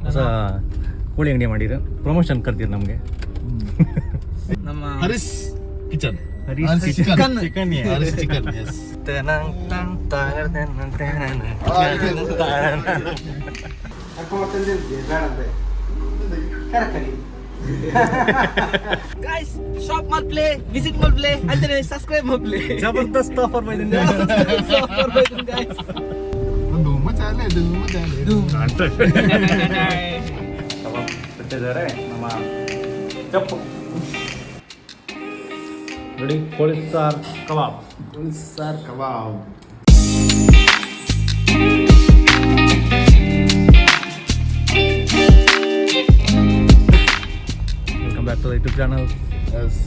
ಹೊಸ ಕೋಳಿ ಅಂಗಡಿ ಮಾಡಿರ ಪ್ರಮೋಷನ್ ಕರ್ತೀರಿ ನಮಗೆ. ನಮ್ಮ Harish kitchen. Harish chicken chicken Harish chicken, yes. Guys shop ಮಾಡ್ಪ್ಲೇ ವಿಸಿಟ್ ಮಾಡ್ಪ್ಲೇ ಅಂದ್ರೆ ಸಬ್ಸ್ಕ್ರೈಬ್ ಮಾಡ್ಪ್ಲೇ. ಜಬರ್ದಸ್ತ್ ಆಫರ್ ಬಂದಿದೆ. ಧೂಮ ಚಾಲೆ ಕಬಾಬ್ ಬಿಟ್ಟಿದ್ದಾರೆ ನಮ್ಮ ಚಪ್ಪು ನೋಡಿ. ಕೋಳಿ ಸಾರ್ ಕಬಾಬ್. ಸರ್ ಕಬಾಬ್. Welcome back to YouTube channel. Yes,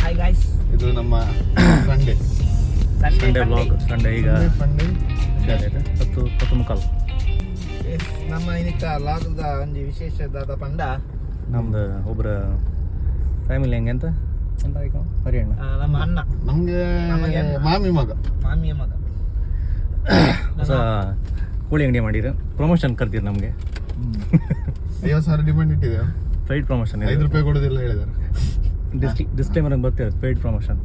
hi guys, ಇದು ನಮ್ಮ ಸಂಡೇ ಸಂಡೇ ಬ್ಲಾಗ್. ಸಂಡೇ ಈಗ ಸಂಡೇ 10:30. ನಮ್ಮ ಇನ್ನಿಕ್ಕ ಲಾಗದ ಒಂದು ವಿಶೇಷವಾದ ಪಂಡ ನಮ್ದು ಒಬ್ಬರ ಫ್ಯಾಮಿಲಿ ಹೆಂಗೆ ಅಂತ ಹರಿಯಣ್ಣ ನಮ್ಮ ಅಣ್ಣ, ನಮ್ಗೆ ಮಾಮಿ ಮಗ. ಮಾಮಿಯ ಮಗ ಹೊಸ ಕೋಳಿ ಅಂಗಡಿ ಮಾಡಿರ ಪ್ರಮೋಷನ್ ಕರ್ತೀರಿ ನಮಗೆ. 50,000 ಡಿಮಾಂಡ್ ಇಟ್ಟಿದೆ. Paid promotion. 5 ರೂಪಾಯಿ ಕೊಡೋದಿಲ್ಲ ಹೇಳಿದ್ದಾರೆ. ಡಿಸ್ಕ್ಲೇಮರ್ ಅಂತ ಬರ್ತೀರ, ಪೇಯ್ಡ್ ಪ್ರಮೋಷನ್.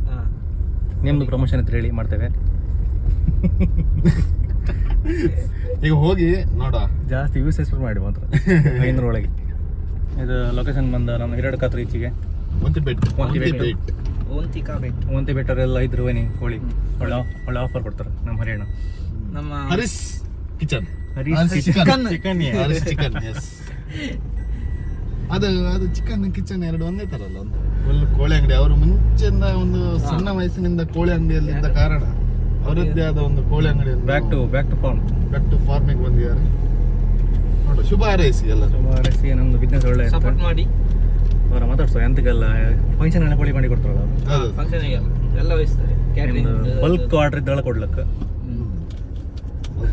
ನಿಮ್ಮದು ಪ್ರಮೋಷನ್ ಅಂತ ಹೇಳಿ ಮಾಡ್ತೇವೆ. ಈಗ ಹೋಗಿ ನೋಡ, ಜಾಸ್ತಿ ಯೂಸ್ ಎಕ್ಸ್ಪೋರ್ಟ್ ಮಾಡಿ ಮಾತ್ರ 500 ಒಳಗೆ. ಇದು ಲೊಕೇಶನ್ ಬಂದ ನಮ್ಮ ಹಿರಡ್ ಕಾತ್ರ ಈಚೆಗೆ ಒಂತಿ ಬೆಟ್ಟರೆಲ್ಲ ಇದ್ರು ಬನ್ನಿ. ಕೋಳಿ ಒಳ್ಳೆ ಆಫರ್ ಕೊಡ್ತಾರೆ ನಮ್ಮ ಹರಿಯಣ್ಣ. ನಮ್ಮ Harish kitchen. Harish chicken. Chicken Harish chicken, yes. ಅದು ಚಿಕನ್ ಕಿಚನ್ ಎರಡು ಒಂದೇ ತರ ಅಲ್ಲ. ಒಂದು ಕೋಳಿ ಅಂಗಡಿ. ಅವರು ಮುಂಚೆಯಿಂದ ಒಂದು ಸಣ್ಣ ವಯಸ್ಸಿನಿಂದ ಕೋಳಿ ಅಂಗಡಿಯಲ್ಲಿ ಇದ್ದ ಕಾರಣ ಅವರದ್ದೇ ಆದ ಒಂದು ಕೋಳಿ ಅಂಗಡಿ back to farm. Back to farming ಬಂದಿದ್ದಾರೆ. ನೋಡು, ಶುಭ ಹಾರೈಸಿ ಎಲ್ಲ. ಸುಮಾರು ನಮ್ದು ಬಿಸ್ನೆಸ್ ಒಳ್ಳೆ ಸಪೋರ್ಟ್ ಮಾಡಿ ಅವರ ಮಾತಾಡ್ಸೋ ಎಂತಕ್ಕೆಲ್ಲ ಫಂಕ್ಷನ್ ಎಲ್ಲ ಕೋಳಿ ಮಾಡಿ ಕೊಡ್ತಾರಲ್ಲ ಅವರು. ಹೌದು. ಫಂಕ್ಷನ್ ಎಲ್ಲ ವಹಿಸ್ತಾರೆ. ಬಲ್ಕ್ ಆರ್ಡರ್ ಇದ್ದೆಲ್ಲ ಕೊಡ್ಲಕ್ಕ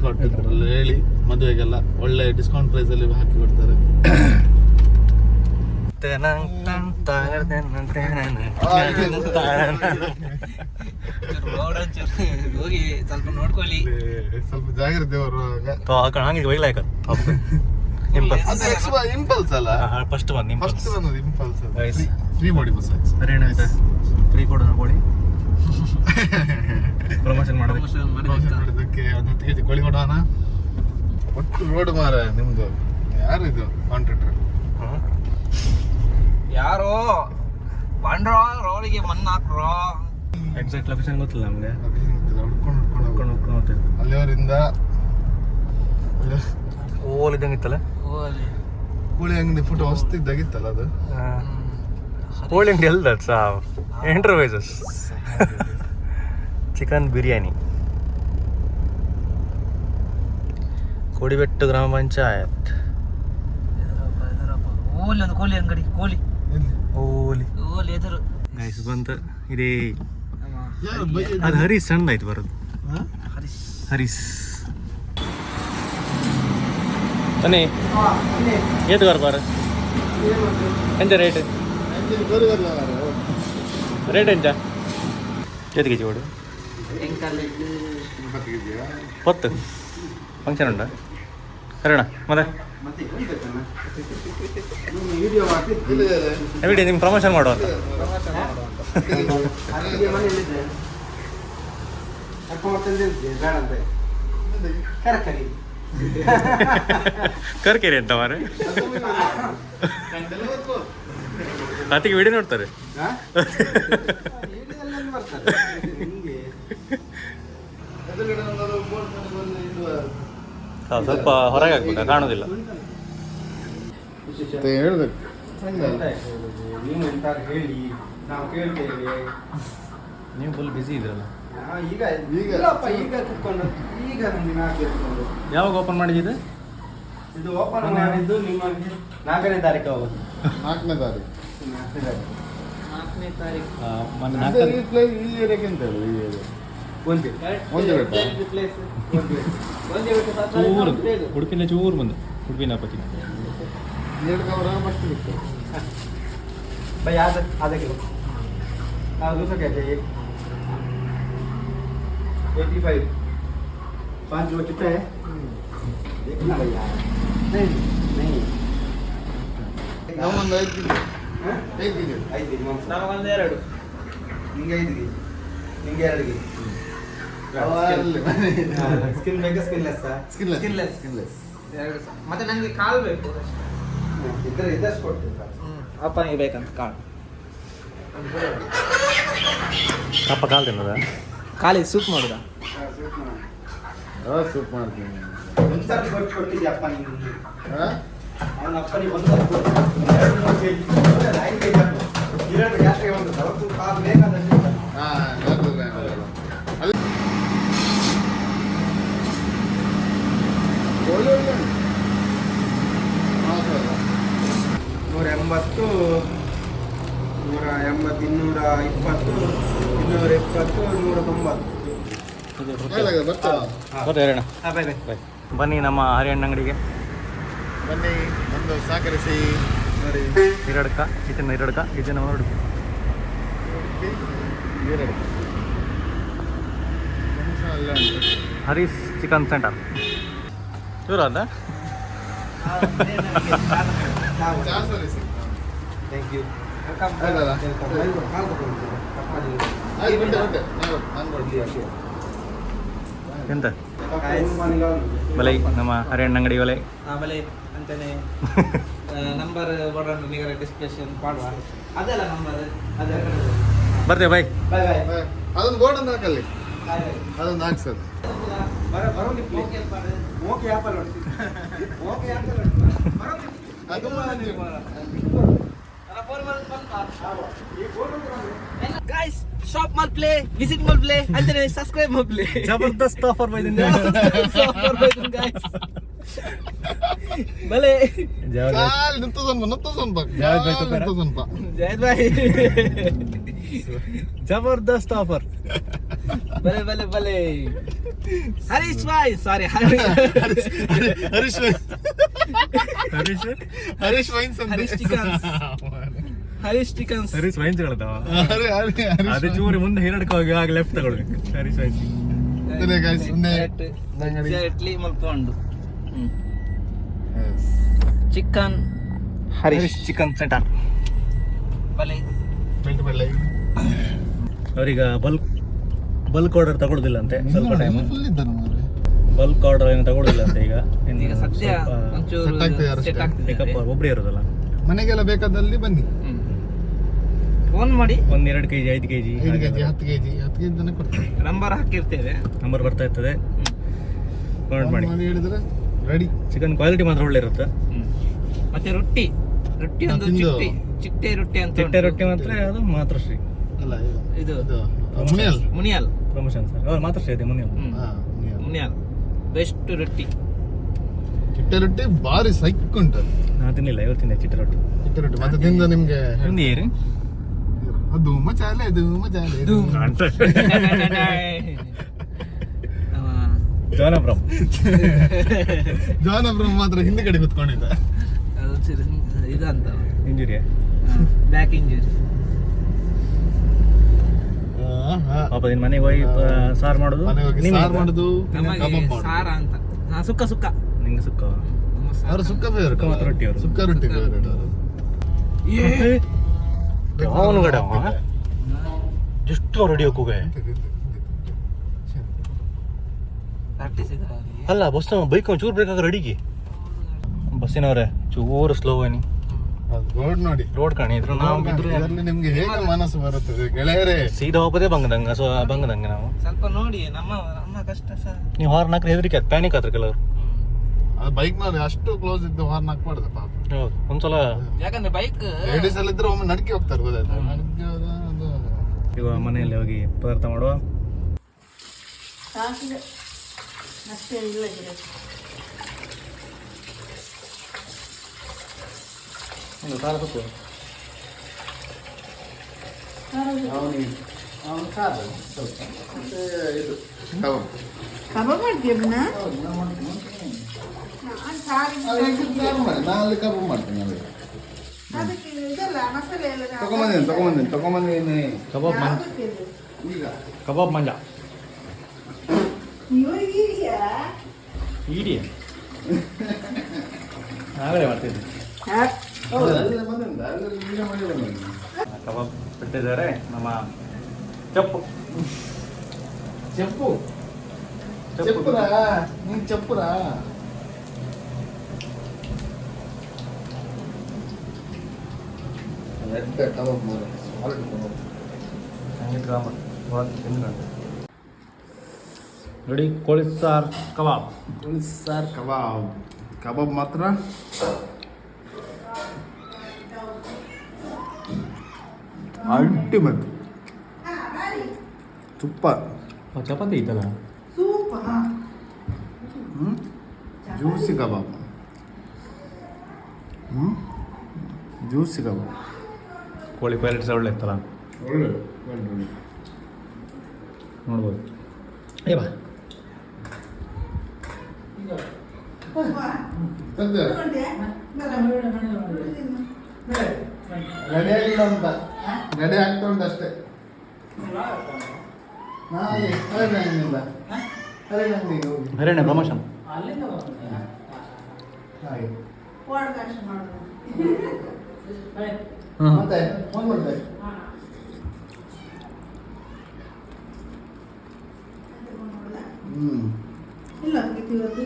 ಅದ್ರಲ್ಲಿ ಹೇಳಿ ಮದುವೆಗೆಲ್ಲ ಒಳ್ಳೆ ಡಿಸ್ಕೌಂಟ್ ಪ್ರೈಸ್ ಅಲ್ಲಿ ಹಾಕಿ ಕೊಡ್ತಾರೆ. ಹೋಗಿ ಸ್ವಲ್ಪ ನೋಡ್ಕೊಳ್ಳಿ, ಸ್ವಲ್ಪ ಜಾಗ್ರತೆ ಬರುವಾಗ. ಹಂಗೆ ಒಯ್ಲಾಕ ಇಂಪಲ್ಸ್ ಅಲ್ಲ, ಫಸ್ಟ್ ಬಂದು ಫಸ್ಟ್ ಬಂದದ್ದು impulse. Guys. Free body massage. ಹರಿಯಣ್ಣ ಅಂತ ಫ್ರೀ ಕೊಡೋಣ ಕೋಳಿ ಪ್ರಮೋಷನ್ ಮಾಡೋದಕ್ಕೆ. ಪ್ರಮೋಷನ್ ಮಾಡಿದ್ದಕ್ಕೆ ಒಂದು 10 kg ಕೋಳಿ ಕೊಡೋಣ. ಒಟ್ಟು ರೋಡ್ ಮಾರ ನಿಮ್ದು. ಯಾರು ಇದು ಕಾಂಟ್ರಾಕ್ಟರ್? ಯಾರೋ ಬಂಡ್ರೋ ರೋಡಿಗೆ ಮಣ್ಣು ಹಾಕ್ರೋ. ಎಕ್ಸಾಕ್ಟ್ ಲೊಕೇಶನ್ ಗೊತ್ತಿಲ್ಲ ನಮಗೆ. ಹುಡ್ಕೊಂಡು ಹೋಗ್ತೇವೆ. ಅಲ್ಲಿವರಿಂದ ಓಲ್ ಇದ್ದಂಗೆ ಇತ್ತಲ್ಲ ಕೋಳಿ ಅಂಗಡಿ ಫೋಟೋ ಹೊಸ್ತಿದ್ದಾಗಿತ್ತಲ್ಲ ಅದು. ಕೋಳಿ ಅಂಗಡಿ ಅಲ್ಲ ಸಾವ್ ಎಂಟರ್ಪ್ರೈಸಸ್. ಚಿಕನ್ ಬಿರಿಯಾನಿ, ಕೋಡಿಬೆಟ್ಟು ಗ್ರಾಮ ಪಂಚಾಯತ್. ಓಲಿ ಒಂದು ಕೋಳಿ ಅಂಗಡಿ, ಕೋಳಿ ಓಲಿ ಓಲಿ ಎದುರು ಗೈಸ್ ಬಂತ ಇದೇ. ಯಾರು ಬೈದಿದ್ದು? ಅದು ಹರೀಶ್ ಸಣ್ಣ ಆಯ್ತು ಬರೋದು. ಹರೀಶ್. ಹರೀಶ್ ಬನ್ನಿ ಏತು ಬರ್ಬಾರ ಎಂತ ರೇಟ್ ಎಂತ ಏತು ಕೆ ಜಿ ಓಡು 10 ಫಂಕ್ಷನ್ ಉಂಟಾ ಕರೋಣ ಮತ್ತೆ ಎವಿಡಿ ನಿಮ್ಮ ಪ್ರಮೋಷನ್ ಮಾಡುವ ಅಂತ. ಕರ್ಕೇರಿ ಅಂತ ಮಾರೆ ಅತಿಗೆ ವಿಡಿಯೋ ನೋಡ್ತಾರೆ. ಸ್ವಲ್ಪ ಹೊರಗೆ ಹಾಕ್ಬೇಕಾ, ಕಾಣೋದಿಲ್ಲ. ಹೇಳ್ಬೇಕು. ನೀವು ಫುಲ್ ಬಿಸಿ ಇದ್ರಲ್ಲ. ಯಾವಾಗ ಓಪನ್ ಮಾಡಿದ್ದು? ಇದು ಓಪನ್ ಮಾಡಿದ್ದು ನಿಮ್ಮ 4ನೇ ತಾರೀಕು ಹೋಗೋದು. 4ನೇ ತಾರೀಕು. 4ನೇ ತಾರೀಕು ಈ ಏರಿಯಾಗೆ ಅಂತ ಹೇಳಿ. ಈ ಏರಿಯಾ ಒಂದೇ ಬೆಟ್ಟ. ಚೂರು ಉಡುಪಿನ ಚೂರು ಬಂದು ಉಡುಪಿನ ಪತಿ 2 ಕವರ್ ಮಸ್ತ್ ಬಿಟ್ಟು. भाई आधा किलो। हाँ 200 क्या चाहिए? 85 5 किलो कितना है? देखना भैया। नहीं ನಮ್ಮೊಂದು 5 ಕೆಜಿ 5 ಕೆಜಿ 5 ಕೆಜಿ ಮಾಂಸ. ನಮಗೊಂದು 2. ನಿಂಗೆ 5 ಕೆಜಿ, ನಿಂಗೆ 2 ಕೆಜಿ. ಸ್ಕಿನ್ ಬೇಕಾ ಸ್ಕಿನ್ಲೆಸ್? ಸ್ಕಿನ್ಲೆಸ್. ಮತ್ತೆ ನನಗೆ ಕಾಲು ಬೇಕು. ಇದಷ್ಟು ಕೊಡ್ತೀನಿ. ಅಪ್ಪನಿಗೆ ಬೇಕಂತ ಕಾಳು. ಅಪ್ಪ ಕಾಲು ತಿನ್ನೋದ? ಖಾಲಿ ಸೂಪ್ ಮಾಡೋದ? ಸೂಪ್ ಮಾಡ್ತೀನಿ. ಒಂದ್ಸರಿ ಕೊಟ್ಟಿದ್ದೆ ಅಪ್ಪ ನೀನು. ಅವನ ಅಪ್ಪನಿಗೆ 1 ಕೆಜಿ 5 ಕೆಜಿ ಇರೋದು ಗ್ಯಾಸ್ಟ್ರಿಗೆ ಒಂದು ಅವತ್ತು ಕಾಲು ಬೇಕಾದಷ್ಟು. ಒಳ್ಳೆ 180, 180, 220, 270, 190. ಬರ್ತಾ ಬನ್ನಿ ನಮ್ಮ ಹರಿಯಣ್ಣ ಅಂಗಡಿಗೆ. ಬನ್ನಿ ಒಂದು ಸಹಕರಿಸಿ ನೋಡಿ. ಹಿರಡ್ಕ ಇದನ್ನ ನೋಡಿ. ಹರೀಶ್ ಚಿಕನ್ ಸೆಂಟರ್ ಇವ್ರ ಅಲ್ಲ? Thank you. ಎಂತ ಬಲೈ ನಮ್ಮ ಹರಿಯಣ್ಣ ಅಂಗಡಿ ಬಲೈ ಆಮೇಲೆ ಅಂತಾನೆ ನಂಬರ್ ಬರೋಣ ನಿಗರ ಡಿಸ್ಕಷನ್ ಮಾಡುವ. ಅದೆಲ್ಲ ನಂಬರ್ ಅದೆಲ್ಲ ಬರ್ತೇವೆ ಬೈ. ಬಾಯ್ ಬಾಯ್. ಅದೊಂದು ಬೋರ್ಡ್ ಒಂದು ಹಾಕಲ್ಲಿ, ಅದೊಂದು ಹಾಕಿ sir. Guys, shop mal play, visit mal play, and subscribe mal play. ಜಬರ್ದಸ್ತ್ ಆಫರ್ ಬೈದಿಂದ Guys. Bale. ಕಾಲ್ ನಿಂತದೊಂದು Jai bhai. ಜಬರ್ದಸ್ತ್ offer. Bale. Harish bhai, sorry Harish. Harish wines ಅಂತ. Harish chickens. ಹರೀಶ್ ವೈನ್ಸ್ ಹೇಳ್ತಾವ. ಅದೇ ಚೂರಿ ಮುಂದೆ ಹಿರಡ್ಕ ಹೋಗಿ ಆಗ ಲೆಫ್ಟ್ ತಗೊಳ್ಬೇಕು. ಹರೀಶ್ ವೈನ್ಸ್. Exactly ಮಲ್ಕೊಂಡು. Chicken Harish chicken centre. ಬಲೆ ಅವ್ರೀಗ ಬಲ್ಕ್ ಆರ್ಡರ್ ತಗೊಳ್ಳೋದಿಲ್ಲ ಅಂತೆ ಸ್ವಲ್ಪ ಟೈಮ್. ಫುಲ್ ಇದ್ದಾನೆ ಮಾರ್ರೆ. ಬಲ್ಕ್ ಆರ್ಡರ್ ಏನು ತಗೊಳ್ಳೋದಿಲ್ಲ ಅಂತೆ ಈಗ. ಈಗ ಸದ್ಯ ಒಂಚೂರು set ಆಗ್ತಿದೆ ಅಷ್ಟೇ. set ಆಗ್ತಿದೆ. ಪಿಕಪ್ ಒಬ್ಬರೇ ಇರೋದಲ್ಲ. ಮನೆಗೆಲ್ಲ ಬೇಕಾದಲ್ಲಿ ಬನ್ನಿ. ಫೋನ್ ಮಾಡಿ 1-2 kg 5 kg 5 KG 10 KG 10 KG ತನಕ ಕೊಡ್ತೀವಿ. ನಂಬರ್ ಹಾಕಿರ್ತೇವೆ. ನಂಬರ್ ಬರ್ತಾ ಇರ್ತದೆ, ಕಾಲ್ ಮಾಡಿ. ಹೇಳಿದ್ರೆ ರೆಡಿ. ಚಿಕನ್ ಕ್ವಾಲಿಟಿ ಮಾತ್ರ ಒಳ್ಳೆ ಇರುತ್ತೆ. ಮತ್ತೆ ರೊಟ್ಟಿ ಒಂದು ತಿಂದು. ಚಿಟ್ಟೆ ರೊಟ್ಟಿ ಅಂತ ಚಿಟ್ಟೆ ಉಂಟು. ರೊಟ್ಟಿ ಮಾತ್ರ ಅದು ಮಾತ್ರ ಶ್ರೀ ಅಲ್ಲ ಇದು ಮುನಿಯಲ್ ಪ್ರಮೋಷನ್ ಸರ್. ಅವ್ರು ಮಾತ್ರ ಶ್ರೀ ಇದೆ ಮುನಿಯಲ್. ಮುನಿಯಾಲ್ ಬೆಸ್ಟ್ ರೊಟ್ಟಿ. ಚಿಟ್ಟೆ ರೊಟ್ಟಿ ಭಾರಿ ಸೈಕ್ ಉಂಟು. ನಾ ತಿನ್ನಿಲ್ಲ, ಇವ್ರು ತಿಂದೆ ಚಿಟ್ಟೆ ರೊಟ್ಟಿ. ಚಿಟ್ಟೆ ರೊಟ್ಟಿ ಮತ್ತೆ ತಿಂದ ನಿಮ್ಗೆ ಹಿಂದಿ ಏರಿ ಅದು ಮಚಾಲೆ ಜಾನಬ್ರಮ್ ಜಾನ್ ಅಬ್ರಹಂ ಮಾತ್ರ ಹಿಂದೆ ಕಡೆ ಕುತ್ಕೊಂಡಿದ್ದ. ಇದು ಅಂತ ಇಂಜುರಿಯಾ ಬ್ಯಾಕ್ ಇಂಜುರಿ. ಪಾಪ ನಿನ್ ಮನೆಗೆ ಹೋಗಿ ಸಾರು ಮಾಡೋದು, ಮನೆ ಹೋಗಿ ನಿಮ್ಗೆ ಸಾರು ಮಾಡುದು, ನಮಗೆ ಕಬಾಬ್ ಮಾಡುದು. ಸಾರ ಅಂತ. ಸುಕ್ಕ ನಿಂಗೆ ಸುಕ್ಕ ಅವ್ರು ಸುಕ್ಕ ಫೇವರೇಟ್. ಸುಕ್ಕ ಮಾತ್ರ ರೊಟ್ಟಿ ಅವರು. ಸುಕ್ಕ ರೊಟ್ಟಿ ಫೇವರೇಟ್ ಅವರು. ಅವನು ಗಡ ಎಷ್ಟು ರೆಡಿ ಹೋಗುವೆ ಅಲ್ಲ ಬಸ್ ಬೈಕ್ ಚೂರು ಬ್ರೇಕ್ ಆಗ ರೆಡಿಗೆ ಬಸ್ಸಿನವ್ರೆ ಚೂರು ಸ್ಲೋ ಏನಿ ರೋಡ್ ನೋಡಿ, ರೋಡ್ ಕಾಣಿ ಇದ್ರು ನಾವು ಬಿದ್ರು ಇದರಲ್ಲಿ ನಿಮ್ಗೆ ಹೇಗೆ ಮನಸ್ಸು ಬರುತ್ತದೆ ಗೆಳೆಯರೇ? ಸೀದಾ ಹೋಗೋದೇ ಬಂಗದಂಗ ಬಂಗದಂಗೆ ನಾವು ಸ್ವಲ್ಪ ನೋಡಿ ನಮ್ಮ ಕಷ್ಟ ಸರ್. ನೀವು ಹಾರ್ನ್ ಹಾಕ್ರೆ ಹೆದರಿಕೆ ಆಯ್ತು, ಪ್ಯಾನಿಕ್ ಆದ್ರೆ ಕೆಲವರು. ಅದು ಬೈಕ್ ನಲ್ಲಿ ಅಷ್ಟು ಕ್ಲೋಸ್ ಇದ್ದು ಹಾರ್ನ್ ಹಾಕ್ಬಾರ್ದು ಪಾಪ. ಹೌದು, ಒಂದ್ಸಲ ಯಾಕಂದ್ರೆ ಬೈಕ್ ಲೇಡೀಸ್ ಅಲ್ಲಿ ಇದ್ರೆ ಒಮ್ಮೆ ನಡ್ಕಿ ಹೋಗ್ತಾರೆ ಗೊತ್ತಾಯ್ತಾ? ನಡ್ಕಿ ಹೋದ ಅದು ಇವಾಗ ಮನೆಯಲ್ಲಿ ಹೋಗಿ ಪದಾರ್ಥ ಮಾಡುವ. ಒಂದು ಖಾರ ಸೊಪ್ಪು ಇದು ಕಬಾಬ್. ಕಬಾಬ್ ಮಾಡ್ತೀಯ ಬನ್ನ? ನಾನು ಕಬಾಬ್ ಮಾಡ್ತೀನಿ. ಅದಕ್ಕೆ ಇದಲ್ಲ ಮಸಾಲೆ ಎಲ್ಲ ತಗೊಂಬಂದಿನಿ. ಕಬಾಬ್ ಮಂಜ, ಈಗ ಕಬಾಬ್ ಮಂಜ ಇವರಿಗಿದೆಯಾ? ಇಡಿ ಆಗಲೇ ಮಾಡ್ತಿದ್ದೆ. ಕಬಾಬ್ ಬಿಟ್ಟಿದ್ದಾರೆ ನಮ್ಮ ಚಪ್ಪು చెప్పు చెప్పురా నీకు చెప్పురా రెడ్ కబాబ్ మోర సాల్ట్ కబాబ్ ಸಂಗೀತ ಗ್ರಾಮ ನೋಡಿ ಕೋಳಿ ಸಾರ್ ಕಬಾಬ್ ಸಾರ್ ಕಬಾಬ್ ಕಬಾಬ್ ಮಾತ್ರ ಅಲ್ಟಿಮೇಟ್ ಸೂಪರ್ ಚಪಾತಿ ಐತಲ್ಲ ಸೂಪರ್ ಜ್ಯೂಸಿ ಕಬಾಬ್ ಜ್ಯೂಸಿ ಕಬಾಬ್ ಕೋಳಿ ಪೈಲೆಟ್ಸ್ ಒಳ್ಳೆ ಇತ್ತಲ್ಲ ಒಳ್ಳೆ ನೋಡ್ಬೋದು ಏ ಬಾ ರೆಡಿ ಆಗಿಲ್ಲ ಅಂತ ರೆಡಿ ಆಗ್ತಾ ಉಂಟು ಅಷ್ಟೇ ಹರಿಣಂಗಿಲ್ಲ ಹರಿಣಂಗಿಗೆ ಹೋಗಿ ಹರಿಯಾಣ ಪ್ರಮೋಷನ್ ಹಾಗೆ ಒಳಗಾಶ ಮಾಡೋದು ಮತ್ತೆ ಫೋನ್ ಮಾಡ್ದೆ ಇಲ್ಲ ಪ್ರೀತಿ ಇವತ್ತು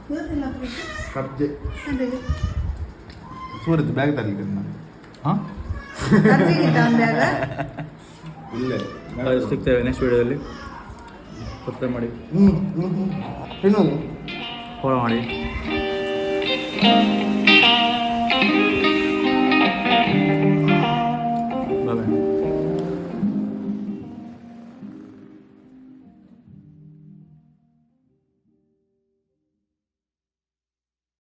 ಇವತ್ತಿಲ್ಲ ಪ್ರೀತಿ ಕಬ್ಜೆ ಅದೇ ಸೂರತ್ ಬ್ಯಾಗ್ ತರಲಿಕ್ಕೆ ನಾನು ಹಾಂ ಕರ್ಜಿಗಿಟ್ಟ ಅಂದಾಗ ಇಲ್ಲೇ ಸಿಗ್ತೇವೆ ನೆಕ್ಸ್ಟ್ ವೀಡಿಯೋದಲ್ಲಿ ಸಬ್ಸ್ಕ್ರೈಬ್ ಮಾಡಿ ತಿನ್ನೋದು ಫಾಲೋ ಮಾಡಿ